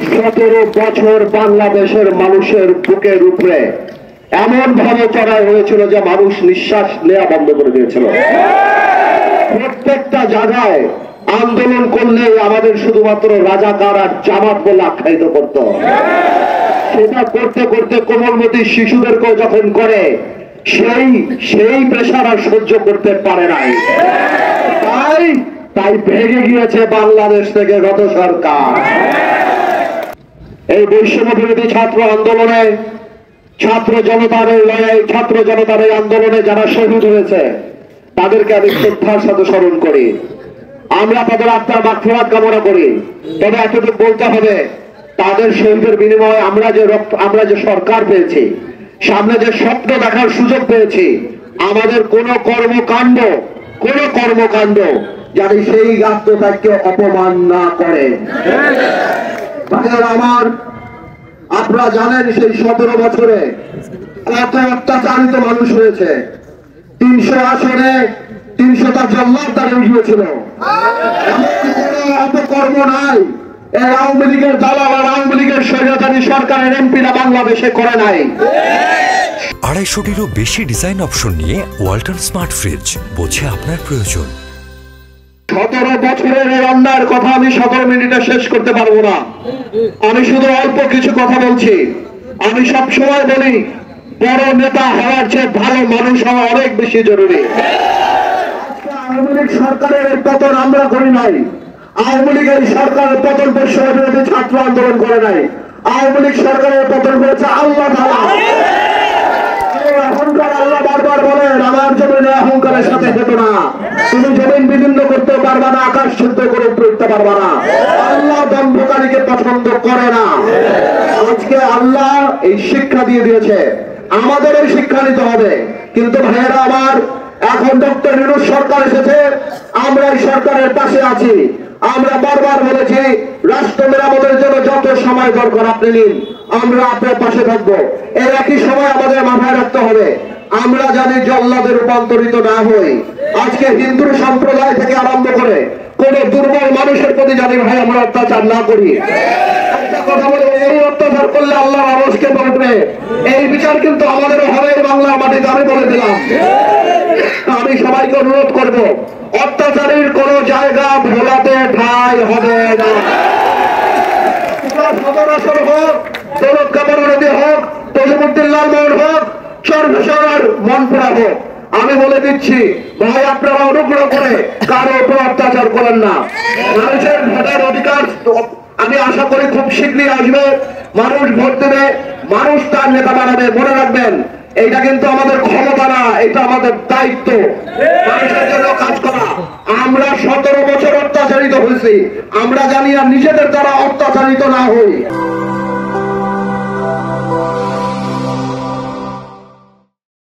17 বছর বাংলাদেশের মানুষের বুকের উপরে এমন ভাবে চড়াই হয়েছিল যে মানুষ নিঃশ্বাস নেওয়া বন্ধ করে দিয়েছিল। প্রত্যেকটা জায়গায় আন্দোলন করলে আমাদের শুধুমাত্র রাজাকার আর জামাত বলে আখ্যায়িত করত। সেটা করতে করতে কোমলমতি শিশুদেরকেও যখন করে সেই প্রেশার আর সহ্য করতে পারে নাই, তাই ভেঙে গিয়েছে বাংলাদেশ থেকে গত সরকার। এই বৈষম্য বিরোধী ছাত্র আন্দোলনে ছাত্র জনতার এই আন্দোলনে যারা শহীদ হয়েছে তাদেরকে আমি শ্রদ্ধার সাথে স্মরণ করি। আমরা তাদের আত্মার মাগফিরাত কামনা করি। তবে এতটুকু বলতে হবে, তাদের শহীদের বিনিময়ে আমরা যে সরকার পেয়েছি, সামনে যে স্বপ্ন দেখার সুযোগ পেয়েছি, আমাদের কোন কর্মকাণ্ড যাতে সেই আত্মত্যাগকে অপমান না করে। আমার আপনারা জানেন সেই 17 বছরে কত অত্যাচারিত মানুষ হয়েছে। 300 আসনে 300টা জল্লাদ দাঁড়িয়ে গিয়েছিল। অপকর্ম নাই এই আওয়ামী লীগের দালাল আর আওয়ামী লীগের স্বৈরাচারী সরকারের এমপিরা বাংলাদেশে করে নাই। 250টিরও বেশি ডিজাইন অপশন নিয়ে ওয়ালটন স্মার্ট ফ্রিজ, বোঝে আপনার প্রয়োজন। 17 বছরের এই অন্যায়ের কথা আমি 17 মিনিটে শেষ করতে পারবো না। আমি শুধু অল্প কিছু কথা বলছি। আমি সব সময় বলি, বড় নেতা হওয়ার চেয়ে ভালো মানুষ হওয়া অনেক বেশি জরুরি। আওয়ামী লীগ সরকারের পতন আমরা করি নাই। আওয়ামী লীগের সরকারের পতন বৈষম্য বিরোধী ছাত্র আন্দোলন করে নাই। আওয়ামী লীগ সরকারের পতন করেছে আল্লাহ তাআলা। অহংকার আল্লাহ বারবার বলেন, আমার জমিনে অহংকারের সাথে যেত না। তুমি জমিন বিভিন্ন করতে পারবা না, আকাশ শুদ্ধ করে উঠতে পারবা না। আল্লাহ দম্ভকারীকে পছন্দ করে না। আজকে আল্লাহ এই শিক্ষা দিয়ে দিয়েছে, আমাদের এই শিক্ষা নিতে হবে। কিন্তু ভাইয়েরা আমার, এখন ডক্টর ইউনূস সরকার এসেছে, আমরা এই সরকারের পাশে আছি। আমরা বারবার বলেছি, রাষ্ট্র মেরামতের জন্য যত সময় দরকার আপনি নিন, আমরা আপনার পাশে থাকবো। এর একই সময় আমাদের মাথায় রাখতে হবে, আমরা জানি জল্লাদে রূপান্তরিত না হই। আজকে হিন্দু সম্প্রদায় থেকে আরম্ভ করে কোন দুর্বল মানুষের প্রতি জানি ভাই আমরা অত্যাচার না করি। একটা কথা বলে, এই অত্যাচার করলে আল্লাহ মানুষকে বলবে, এই বিচার কিন্তু আমাদেরও হবে বাংলার মাটিতে। আমি বলে দিলাম, আমি সবাইকে অনুরোধ করব, অত্যাচারীর কোন জায়গা ভোলাতে ঠাঁই হবে না। সদর আসর হোক, দৌলত কামর নদী হোক, তজিমুদ্দিন লালমোহন হোক, চরফেশর মনপুরা হোক, আমি বলে দিচ্ছি ভাই, আপনারা অনুগ্রহ করে কারো উপর অত্যাচার করেন না। মানুষের ভোটের অধিকার আমি আশা করি খুব শীঘ্রই আসবে। মানুষ ভোট দেবে, মানুষ তার নেতা বানাবে। মনে রাখবেন, এইটা কিন্তু আমাদের ক্ষমতা না, এটা আমাদের দায়িত্ব মানুষের জন্য কাজ করা। আমরা 17 বছর অত্যাচারিত হয়েছি, আমরা জানি আর নিজেদের দ্বারা অত্যাচারিত না হই।